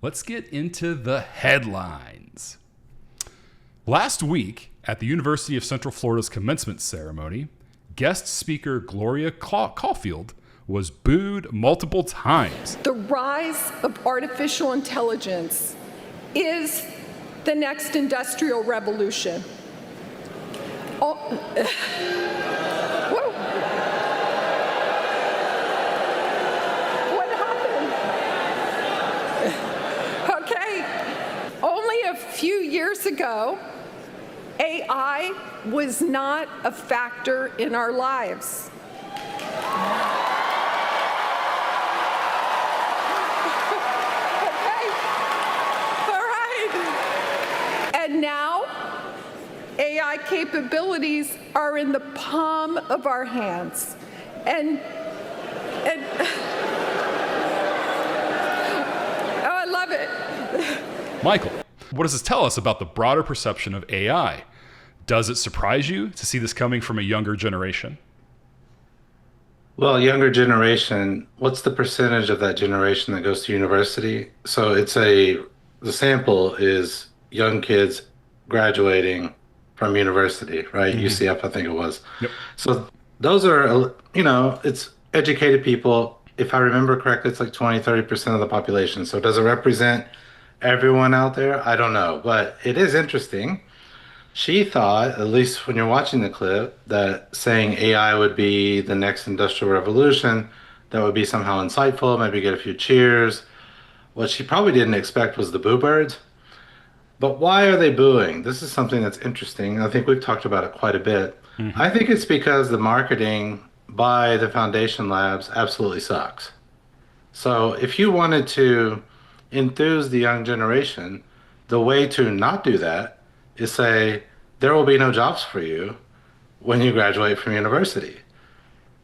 Let's get into the headlines. Last week, at the University of Central Florida's commencement ceremony, guest speaker Gloria Caulfield was booed multiple times. The rise of artificial intelligence is the next industrial revolution. Whoa. What happened? Okay. Only a few years ago, AI was not a factor in our lives. And now, AI capabilities are in the palm of our hands. And oh, I love it. Michael, what does this tell us about the broader perception of AI? Does it surprise you to see this coming from a younger generation? Well, younger generation, what's the percentage of that generation that goes to university? So the sample is young kids graduating from university, right? UCF, I think it was. Yep. So those are, it's educated people. If I remember correctly, it's like 20, 30% of the population. So does it represent everyone out there? I don't know, but it is interesting. She thought, at least when you're watching the clip, that saying AI would be the next industrial revolution, that would be somehow insightful, maybe get a few cheers. What she probably didn't expect was the boo birds. But why are they booing? This is something that's interesting. I think we've talked about it quite a bit. I think it's because the marketing by the foundation labs absolutely sucks. So if you wanted to enthuse the young generation, the way to not do that is say, there will be no jobs for you when you graduate from university.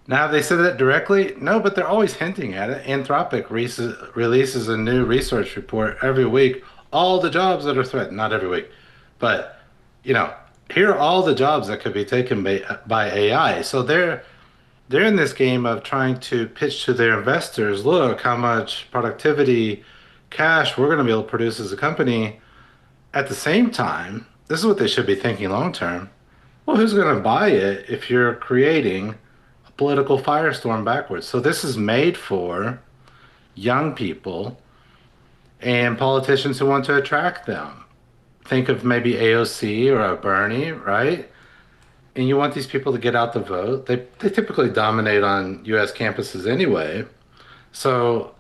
Now, have they said that directly? No, but they're always hinting at it. Anthropic releases a new research report every week. All the jobs that are threatened, not every week, but, here are all the jobs that could be taken by AI. So they're in this game of trying to pitch to their investors, look how much productivity, cash we're going to be able to produce as a company. At the same time, this is what they should be thinking long term. Well, who's going to buy it if you're creating a political firestorm backwards? So this is made for young people and politicians who want to attract them. Think of maybe AOC or a Bernie, right? And you want these people to get out the vote. They typically dominate on US campuses anyway. So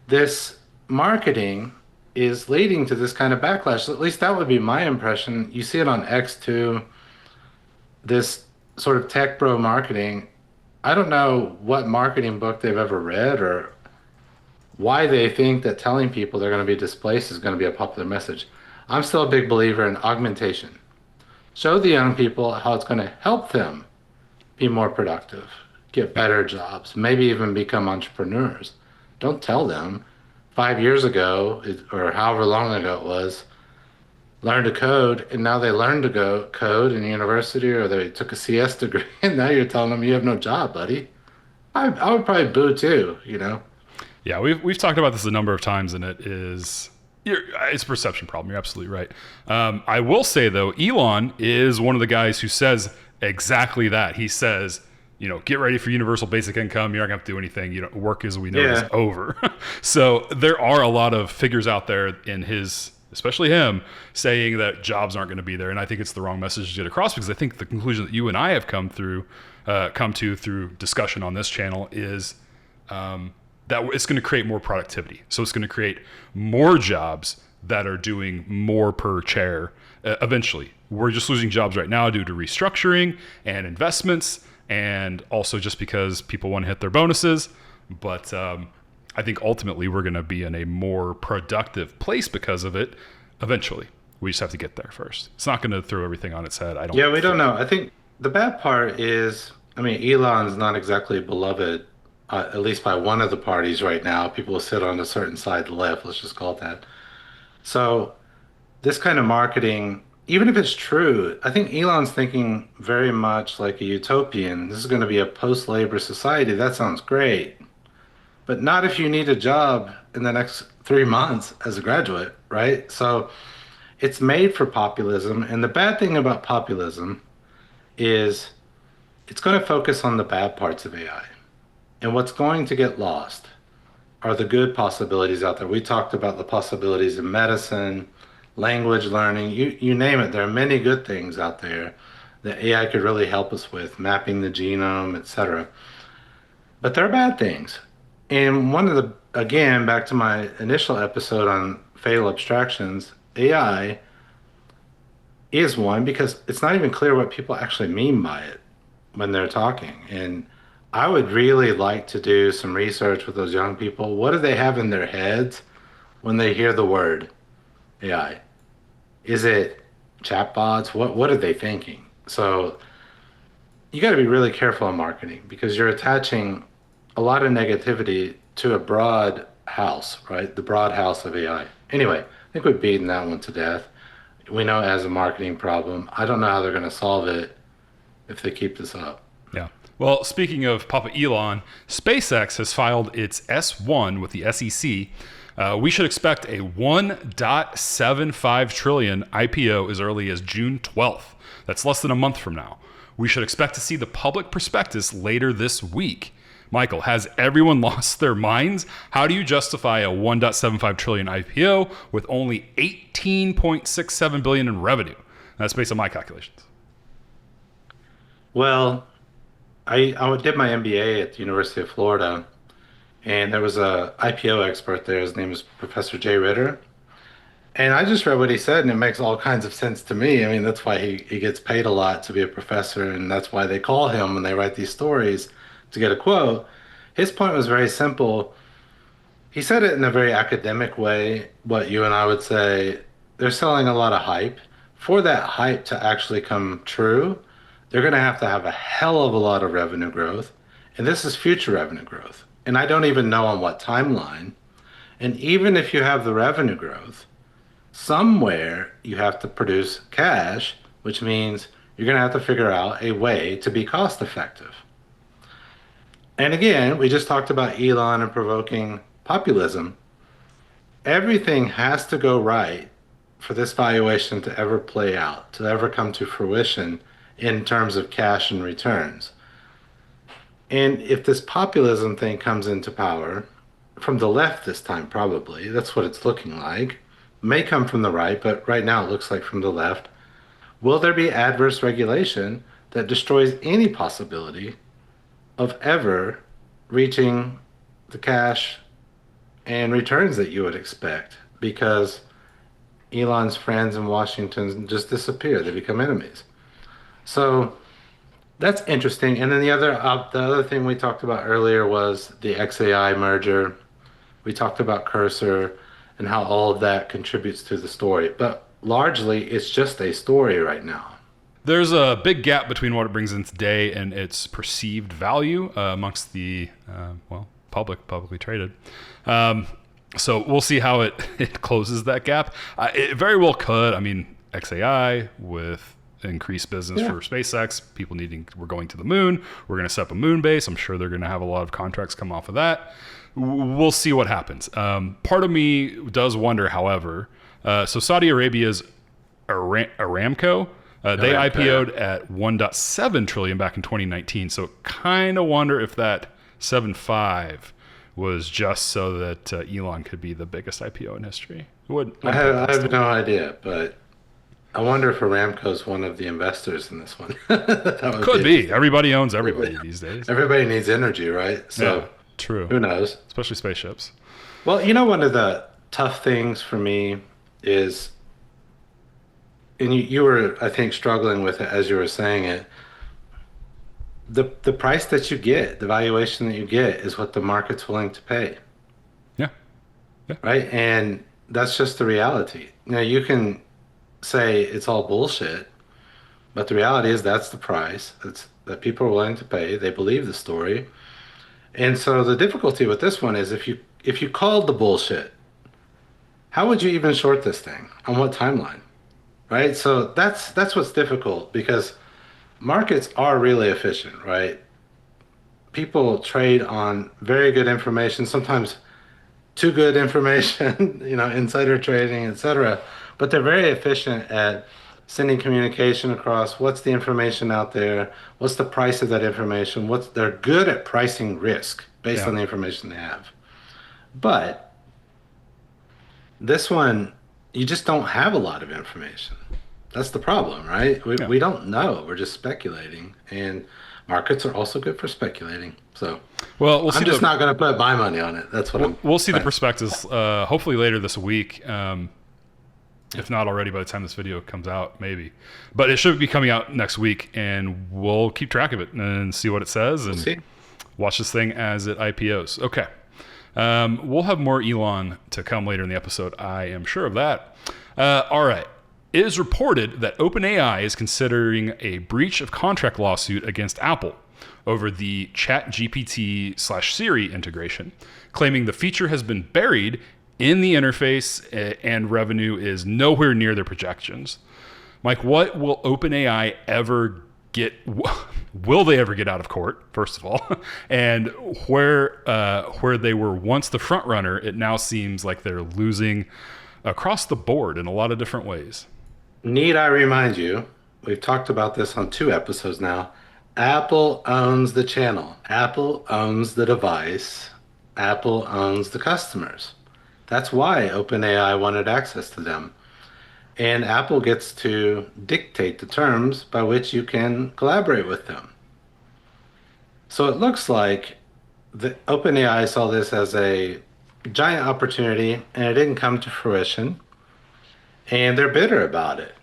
this marketing is leading to this kind of backlash. At least that would be my impression. You see it on X too, this sort of tech bro marketing. I don't know what marketing book they've ever read or why they think that telling people they're going to be displaced is going to be a popular message. I'm still a big believer in augmentation. Show the young people how it's going to help them be more productive, get better jobs, maybe even become entrepreneurs. Don't tell them 5 years ago, or however long ago it was, learn to code, and now they learn to go code in university, or they took a CS degree, and now you're telling them you have no job, buddy. I would probably boo too, Yeah, we've talked about this a number of times, and it's a perception problem. You're absolutely right. I will say, though, Elon is one of the guys who says exactly that. He says, get ready for universal basic income. You're not going to have to do anything. Work as we know is over. So there are a lot of figures out there in especially him, saying that jobs aren't going to be there. And I think it's the wrong message to get across, because I think the conclusion that you and I have come to through discussion on this channel is that it's going to create more productivity. So it's going to create more jobs that are doing more per chair eventually. We're just losing jobs right now due to restructuring and investments, and also just because people want to hit their bonuses. But I think ultimately we're going to be in a more productive place because of it eventually. We just have to get there first. It's not going to throw everything on its head. Yeah, we don't know. I think the bad part is, Elon's not exactly beloved, at least by one of the parties right now. People will sit on a certain side left, let's just call it that. So this kind of marketing, even if it's true, I think Elon's thinking very much like a utopian. This is going to be a post-labor society. That sounds great. but not if you need a job in the next 3 months as a graduate, right? So it's made for populism. And the bad thing about populism is it's going to focus on the bad parts of AI. And what's going to get lost are the good possibilities out there. We talked about the possibilities in medicine, language learning, you name it. There are many good things out there that AI could really help us with, mapping the genome, etc. But there are bad things. And one of the, again, back to my initial episode on fatal abstractions, AI is one because it's not even clear what people actually mean by it when they're talking. And I would really like to do some research with those young people. What do they have in their heads when they hear the word AI? Is it chatbots? What are they thinking? So you got to be really careful in marketing because you're attaching a lot of negativity to a broad house, right? The broad house of AI. Anyway, I think we've beaten that one to death. We know it has a marketing problem. I don't know how they're going to solve it if they keep this up. Yeah. Well, speaking of Papa Elon, SpaceX has filed its S1 with the SEC. We should expect a 1.75 trillion IPO as early as June 12th. That's less than a month from now. We should expect to see the public prospectus later this week. Michael, has everyone lost their minds? How do you justify a 1.75 trillion IPO with only 18.67 billion in revenue? That's based on my calculations. Well, I did my MBA at the University of Florida, and there was a IPO expert there. His name is Professor Jay Ritter. And I just read what he said, and it makes all kinds of sense to me. I mean, that's why he gets paid a lot to be a professor, and that's why they call him when they write these stories to get a quote. His point was very simple. He said it in a very academic way, what you and I would say. They're selling a lot of hype. For that hype to actually come true, they're going to have a hell of a lot of revenue growth. And this is future revenue growth. And I don't even know on what timeline. And even if you have the revenue growth, somewhere you have to produce cash, which means you're going to have to figure out a way to be cost effective. And again, we just talked about Elon and provoking populism. Everything has to go right for this valuation to ever play out, to ever come to fruition in terms of cash and returns. And if this populism thing comes into power, from the left this time probably, that's what it's looking like, may come from the right, but right now it looks like from the left, will there be adverse regulation that destroys any possibility of ever reaching the cash and returns that you would expect? Because Elon's friends in Washington just disappear. They become enemies. So that's interesting. And then the other thing we talked about earlier was the XAI merger. We talked about Cursor and how all of that contributes to the story. But largely, it's just a story right now. There's a big gap between what it brings in today and its perceived value amongst the, publicly traded. So we'll see how it closes that gap. It very well could. I mean, XAI with increased business for SpaceX, we're going to the moon. We're going to set up a moon base. I'm sure they're going to have a lot of contracts come off of that. We'll see what happens. Part of me does wonder, however, so Saudi Arabia's Aramco, they IPO'd at 1.7 trillion back in 2019. So kind of wonder if that 7.5 was just so that Elon could be the biggest IPO in history. I have no idea, but I wonder if Aramco is one of the investors in this one. Could be. Everybody owns everybody these days. Everybody needs energy, right? So yeah, true. Who knows? Especially spaceships. Well, one of the tough things for me is, and you were, I think, struggling with it as you were saying it, the price that you get, the valuation that you get is what the market's willing to pay. Yeah. Right? And that's just the reality. Now, you can say it's all bullshit, but the reality is that's the price that people are willing to pay. They believe the story. And so the difficulty with this one is if you called the bullshit, how would you even short this thing? On what timeline? Right? So that's what's difficult because markets are really efficient, right? people trade on very good information, sometimes too good information, insider trading, etc. But they're very efficient at sending communication across what's the information out there, what's the price of that information, they're good at pricing risk based Yeah. on the information they have. But this one, you just don't have a lot of information. That's the problem, right? We, Yeah. we don't know. We're just speculating. And markets are also good for speculating. So Well, we'll see I'm just the not going to put my money on it. That's what we'll see the trying- prospectus hopefully later this week. If not already by the time this video comes out, maybe. But it should be coming out next week, and we'll keep track of it and see what it says and see. watch this thing as it IPOs. Okay. We'll have more Elon to come later in the episode. I am sure of that. All right. It is reported that OpenAI is considering a breach of contract lawsuit against Apple over the ChatGPT/Siri integration, claiming the feature has been buried in the interface and revenue is nowhere near their projections. Mike, what will OpenAI ever get? Will they ever get out of court? First of all, and where they were once the front runner, it now seems like they're losing across the board in a lot of different ways. Need I remind you, we've talked about this on 2 episodes now. Apple owns the channel. Apple owns the device. Apple owns the customers. That's why OpenAI wanted access to them. And Apple gets to dictate the terms by which you can collaborate with them. So it looks like the OpenAI saw this as a giant opportunity and it didn't come to fruition. And they're bitter about it.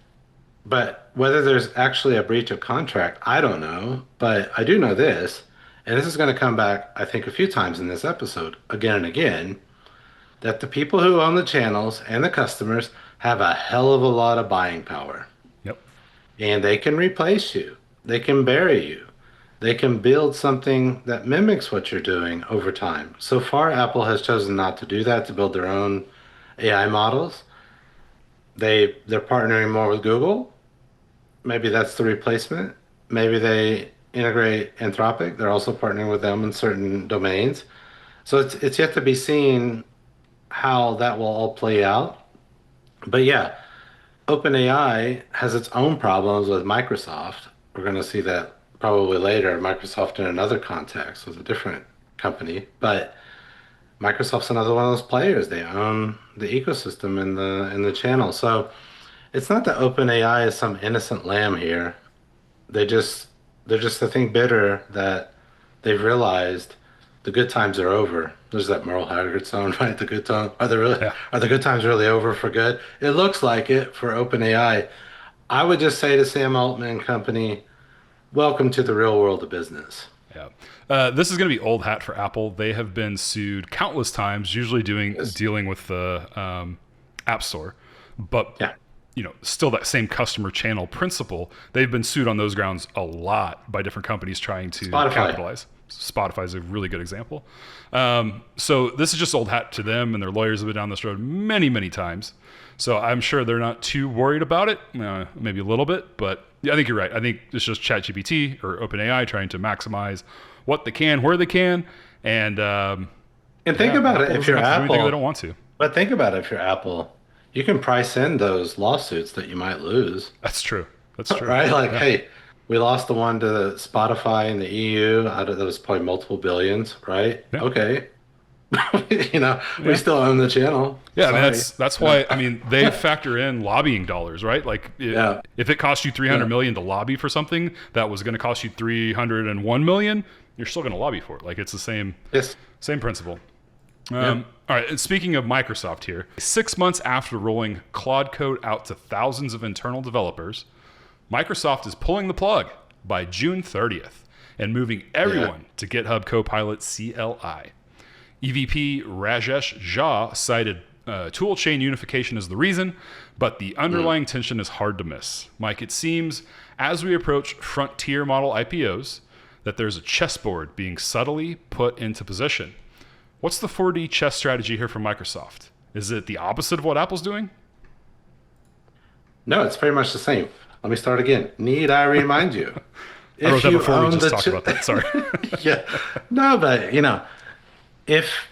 But whether there's actually a breach of contract, I don't know. But I do know this, and this is going to come back, I think, a few times in this episode, again and again, that the people who own the channels and the customers have a hell of a lot of buying power. Yep. And they can replace you. They can bury you. They can build something that mimics what you're doing over time. So far, Apple has chosen not to do that, to build their own AI models. They're partnering more with Google. Maybe that's the replacement. Maybe they integrate Anthropic. They're also partnering with them in certain domains. So it's yet to be seen how that will all play out. But yeah, OpenAI has its own problems with Microsoft. We're going to see that probably later. Microsoft in another context with a different company. But Microsoft's another one of those players. They own the ecosystem in the channel. So it's not that OpenAI is some innocent lamb here. They're just the thing bitter that they've realized the good times are over. There's that Merle Haggard song, right? The good time are the good times really over for good? It looks like it for OpenAI. I would just say to Sam Altman and company, welcome to the real world of business. Yeah. This is going to be old hat for Apple. They have been sued countless times, usually dealing with the App Store. But Yeah. Still that same customer channel principle. They've been sued on those grounds a lot by different companies trying to capitalize. Spotify is a really good example. So this is just old hat to them, and their lawyers have been down this road many, many times. So I'm sure they're not too worried about it, maybe a little bit, but I think you're right. I think it's just ChatGPT or OpenAI trying to maximize what they can, where they can, and think about it if you're Apple. They don't want to. But think about it if you're Apple. You can price in those lawsuits that you might lose. That's true. That's true. Right? Like, hey, we lost the one to Spotify in the EU. That was probably multiple billions, right? Yeah. Okay. We still own the channel. Yeah, I mean, Sorry. that's why, they factor in lobbying dollars, right? Like, if it cost you $300 million to lobby for something that was going to cost you $301 million, you're still going to lobby for it. Like, it's the same principle. All right, and speaking of Microsoft here, 6 months after rolling Claude Code out to thousands of internal developers, Microsoft is pulling the plug by June 30th and moving everyone to GitHub Copilot CLI. EVP Rajesh Jha cited toolchain unification as the reason, but the underlying tension is hard to miss. Mike, it seems as we approach frontier model IPOs that there's a chessboard being subtly put into position. What's the 4D chess strategy here from Microsoft? Is it the opposite of what Apple's doing? No, it's very much the same. Let me start again. Need I remind you? I wrote if that you before we own just the talked about that. Sorry. yeah, no, but if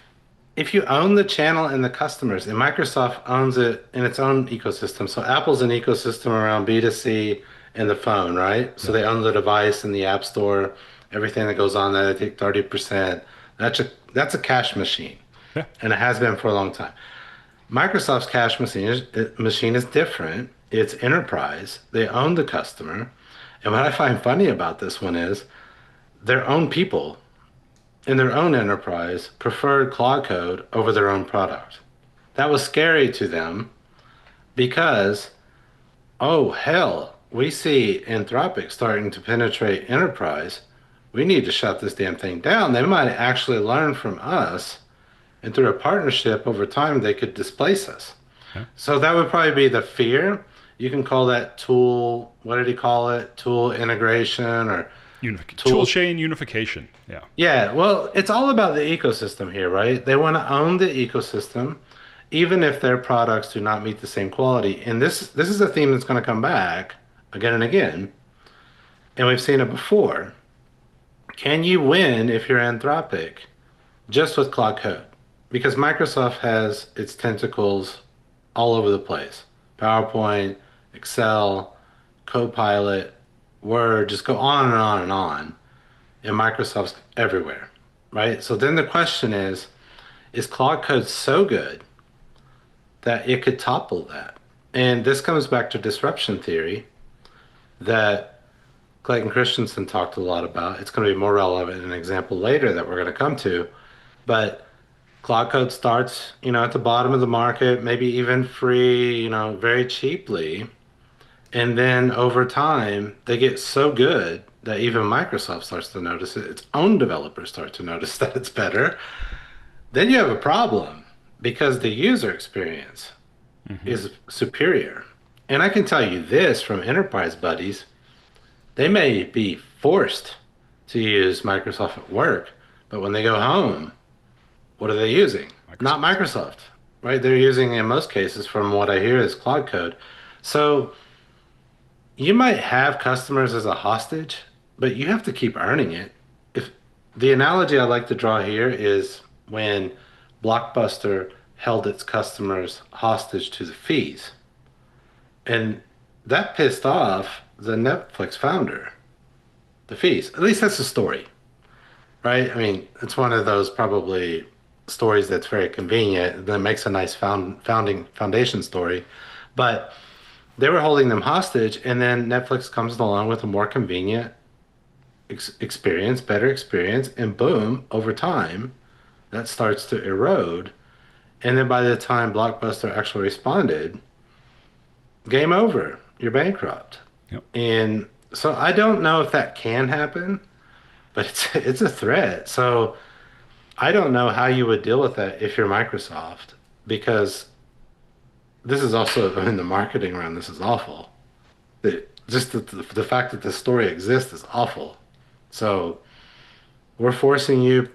if you own the channel and the customers, and Microsoft owns it in its own ecosystem. So Apple's an ecosystem around B2C and the phone, right? So Yeah. they own the device and the App Store, everything that goes on there. They take 30%. That's a cash machine, Yeah. and it has been for a long time. Microsoft's cash machine is different. It's enterprise. They own the customer. And what I find funny about this one is their own people in their own enterprise preferred Claude Code over their own product. That was scary to them because, oh, hell, we see Anthropic starting to penetrate enterprise. We need to shut this damn thing down. They might actually learn from us, and through a partnership over time, they could displace us. Yeah. So that would probably be the fear. You can call that tool, what did he call it? Tool integration or Tool chain unification. Yeah. yeah, well, it's all about the ecosystem here, right? They want to own the ecosystem, even if their products do not meet the same quality. And this is a theme that's going to come back again and again. And we've seen it before. Can you win if you're Anthropic just with Claude Code? Because Microsoft has its tentacles all over the place. PowerPoint, Excel, Copilot, Word, just go on and on and on. And Microsoft's everywhere, right? So then the question is Claude Code so good that it could topple that? And this comes back to disruption theory that Clayton Christensen talked a lot about. It's going to be more relevant in an example later that we're going to come to. But Claude Code starts, at the bottom of the market, maybe even free, very cheaply. And then over time, they get so good that even Microsoft starts to notice it. Its own developers start to notice that it's better. Then you have a problem because the user experience is superior. And I can tell you this from enterprise buddies, they may be forced to use Microsoft at work, but when they go home, what are they using? Not Microsoft, right? They're using, in most cases, from what I hear, is Claude Code. So you might have customers as a hostage, but you have to keep earning it. If the analogy I like to draw here is when Blockbuster held its customers hostage to the fees. And that pissed off the Netflix founder. The fees. At least that's the story, right? I mean, it's one of those probably stories that's very convenient that makes a nice foundation story. But they were holding them hostage, and then Netflix comes along with a more convenient experience, better experience, and boom, over time, that starts to erode. And then by the time Blockbuster actually responded, game over, you're bankrupt. Yep. And so I don't know if that can happen, but it's a threat. So I don't know how you would deal with that if you're Microsoft, because this is also, the marketing around this is awful. Just the fact that the story exists is awful. So we're forcing you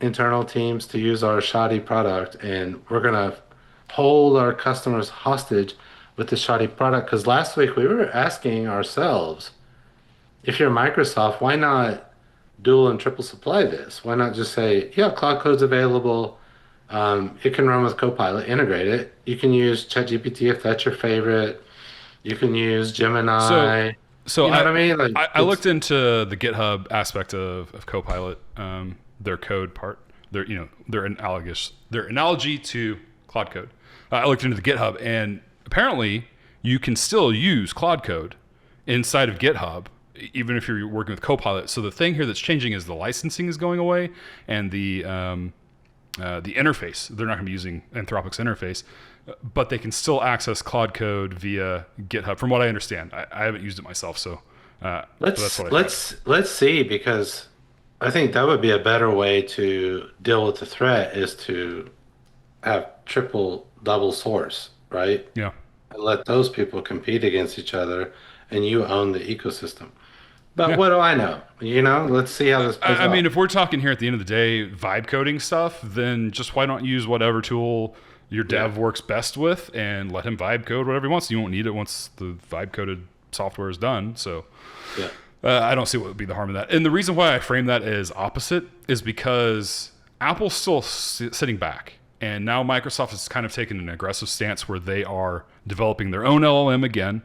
internal teams to use our shoddy product, and we're going to hold our customers hostage with the shoddy product. Because last week we were asking ourselves, if you're Microsoft, why not dual and triple supply this? Why not just say, yeah, Claude Code's available. It can run with Copilot, integrate it. You can use ChatGPT if that's your favorite. You can use Gemini. So you know what I mean? Like, I looked into the GitHub aspect of Copilot, their code part, their analogy to Claude Code. I looked into the GitHub, and apparently you can still use Claude Code inside of GitHub, even if you're working with Copilot. So the thing here that's changing is the licensing is going away, and the interface. They're not going to be using Anthropic's interface, but they can still access Claude Code via GitHub, from what I understand. I haven't used it myself, so let's see, because I think that would be a better way to deal with the threat, is to have double source, right? Yeah. And let those people compete against each other, and you own the ecosystem. But what do I know? Let's see how this plays out. I mean, if we're talking here at the end of the day, vibe coding stuff, then just why not use whatever tool your dev works best with and let him vibe code whatever he wants. You won't need it once the vibe coded software is done. So, I don't see what would be the harm in that. And the reason why I frame that as opposite is because Apple's still sitting back. And now Microsoft has kind of taken an aggressive stance where they are developing their own LLM again,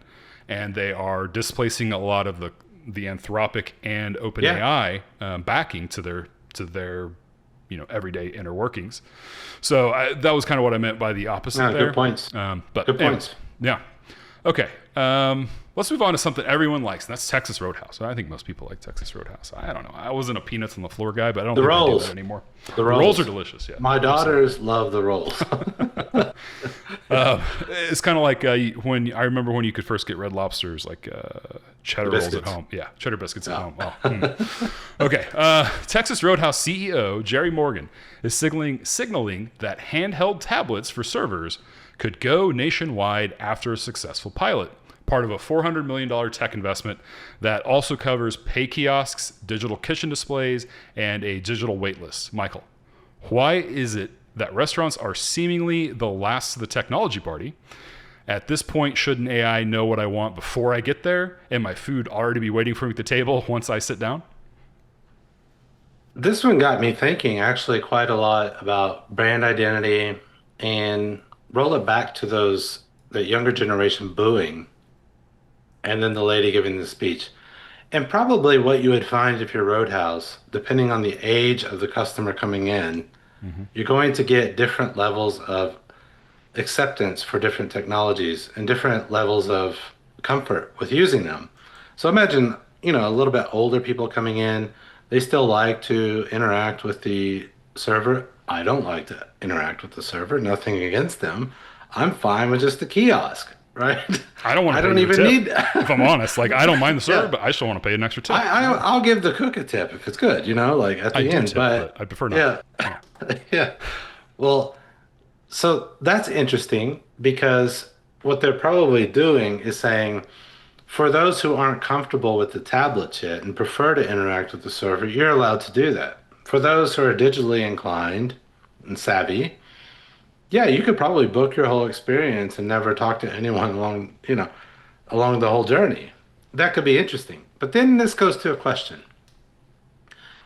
and they are displacing a lot of the Anthropic and OpenAI backing to their everyday inner workings. So that was kind of what I meant by the opposite there. Good points. Good points. Yeah. Okay. Let's move on to something everyone likes, and that's Texas Roadhouse. I think most people like Texas Roadhouse. I don't know. I wasn't a peanuts on the floor guy, but I don't think I do that anymore. The rolls are delicious. Yeah. My daughters love the rolls. It's kind of like when I remember when you could first get Red Lobster's like cheddar rolls at home. Yeah, cheddar biscuits at home. Oh. Okay. Texas Roadhouse CEO Jerry Morgan is signaling that handheld tablets for servers could go nationwide after a successful pilot, part of a $400 million tech investment that also covers pay kiosks, digital kitchen displays, and a digital wait list. Michael, why is it that restaurants are seemingly the last of the technology party? At this point, shouldn't AI know what I want before I get there, and my food already be waiting for me at the table once I sit down? This one got me thinking actually quite a lot about brand identity, and roll it back to the younger generation booing and then the lady giving the speech. And probably what you would find if you're Roadhouse, depending on the age of the customer coming in, you're going to get different levels of acceptance for different technologies and different levels of comfort with using them. So imagine, a little bit older people coming in, they still like to interact with the server. I don't like to interact with the server, nothing against them. I'm fine with just the kiosk, right? I don't want to pay a tip, if I'm honest. Like, I don't mind the server, but I still want to pay an extra tip. I'll give the cook a tip if it's good, like at the end. But I prefer not. Yeah. Yeah. Well, so that's interesting because what they're probably doing is saying, for those who aren't comfortable with the tablet yet and prefer to interact with the server, you're allowed to do that. For those who are digitally inclined and savvy, yeah, you could probably book your whole experience and never talk to anyone along the whole journey. That could be interesting. But then this goes to a question.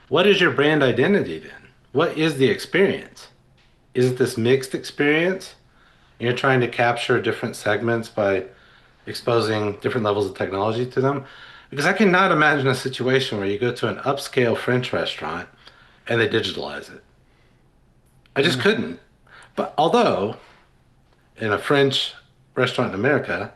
What is your brand identity then? What is the experience? Is it this mixed experience? You're trying to capture different segments by exposing different levels of technology to them? Because I cannot imagine a situation where you go to an upscale French restaurant and they digitalize it. I just couldn't. But although in a French restaurant in America,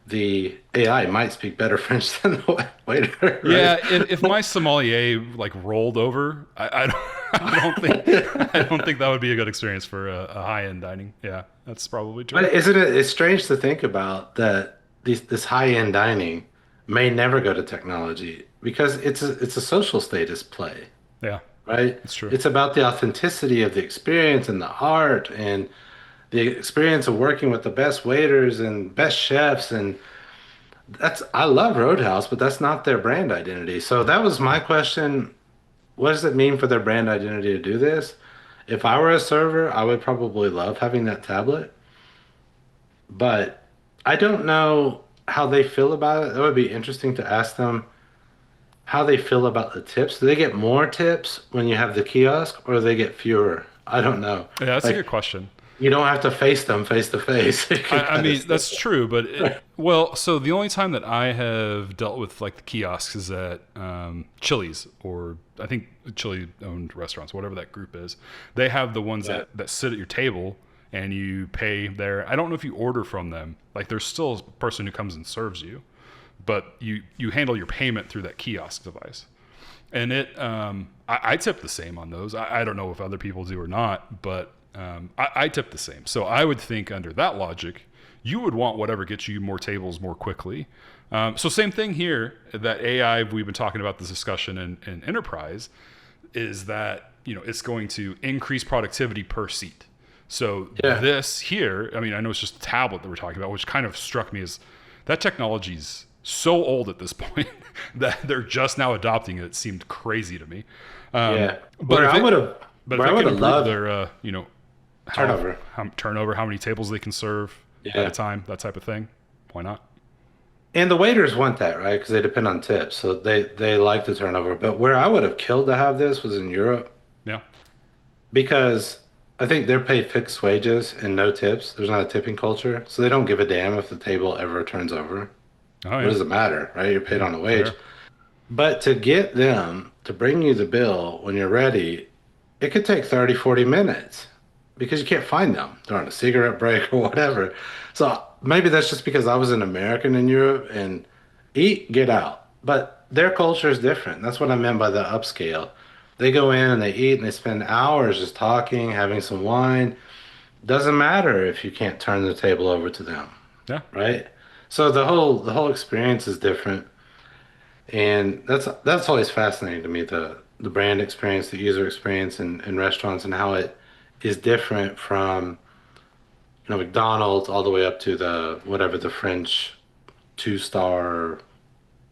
the AI might speak better French than the waiter. Right? Yeah, if my sommelier rolled over, I don't think that would be a good experience for a high-end dining. Yeah, that's probably true. But it's strange to think about that this high-end dining may never go to technology because it's a social status play. Yeah. Right? It's true. It's about the authenticity of the experience and the art and the experience of working with the best waiters and best chefs. And I love Roadhouse, but that's not their brand identity. So that was my question. What does it mean for their brand identity to do this? If I were a server, I would probably love having that tablet. But I don't know how they feel about it. That would be interesting to ask them how they feel about the tips. Do they get more tips when you have the kiosk, or do they get fewer? I don't know. Yeah, that's a good question. You don't have to face them face to face. I mean, that's true, but so the only time that I have dealt with the kiosks is at Chili's, or I think Chili-owned restaurants, whatever that group is. They have the ones that sit at your table and you pay there. I don't know if you order from them. There's still a person who comes and serves you, but you handle your payment through that kiosk device. And I tip the same on those. I don't know if other people do or not, but I tip the same. So I would think under that logic, you would want whatever gets you more tables more quickly. So same thing here, that AI, we've been talking about this discussion in enterprise, is that it's going to increase productivity per seat. So this here, I mean, I know it's just a tablet that we're talking about, which kind of struck me as that technology's so old at this point that they're just now adopting it. It seemed crazy to me. But I would have loved their, turnover, how many tables they can serve at a time, that type of thing. Why not? And the waiters want that, right? Because they depend on tips, so they like the turnover. But where I would have killed to have this was in Europe Yeah. because I think they're paid fixed wages and no tips. There's not a tipping culture, so they don't give a damn if the table ever turns over. Oh What yeah. does it matter, right? You're paid Yeah. on a wage. Fair. But to get them to bring you the bill when you're ready, it could take 30, 40 minutes because you can't find them. They're on a cigarette break or whatever. So maybe that's just because I was an American in Europe and eat, get out. But their culture is different. That's what I meant by the upscale. They go in and they eat and they spend hours just talking, having some wine. Doesn't matter if you can't turn the table over to them, Yeah. right? So the whole experience is different. And that's always fascinating to me, the brand experience, the user experience in restaurants and how it is different from, McDonald's all the way up to the whatever the French two-star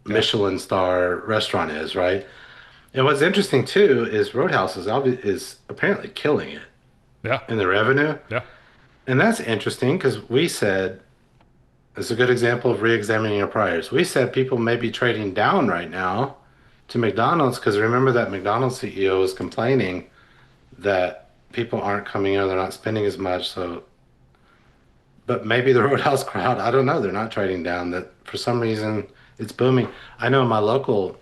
Yeah. Michelin star restaurant is, right? And what's interesting too is Roadhouse is apparently killing it Yeah. in the revenue. Yeah. And that's interesting because we said it's a good example of re-examining your priors. We said people may be trading down right now to McDonald's because remember that McDonald's CEO was complaining that people aren't coming in, they're not spending as much. So, but maybe the Roadhouse crowd, I don't know, they're not trading down. That for some reason it's booming. I know in my local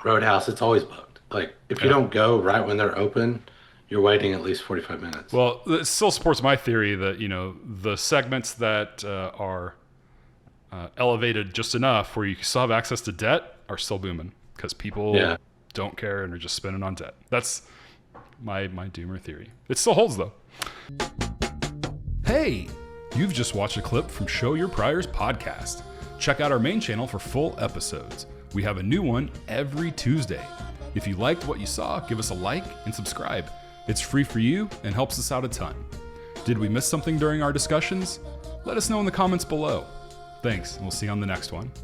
Roadhouse, it's always booked. Like if you Yeah. don't go right when they're open, you're waiting at least 45 minutes. Well, it still supports my theory that the segments that are elevated just enough where you still have access to debt are still booming because people Yeah. don't care and are just spending on debt. That's my doomer theory. It still holds though. Hey, you've just watched a clip from Show Your Priors podcast. Check out our main channel for full episodes. We have a new one every Tuesday. If you liked what you saw, give us a like and subscribe. It's free for you and helps us out a ton. Did we miss something during our discussions? Let us know in the comments below. Thanks, and we'll see you on the next one.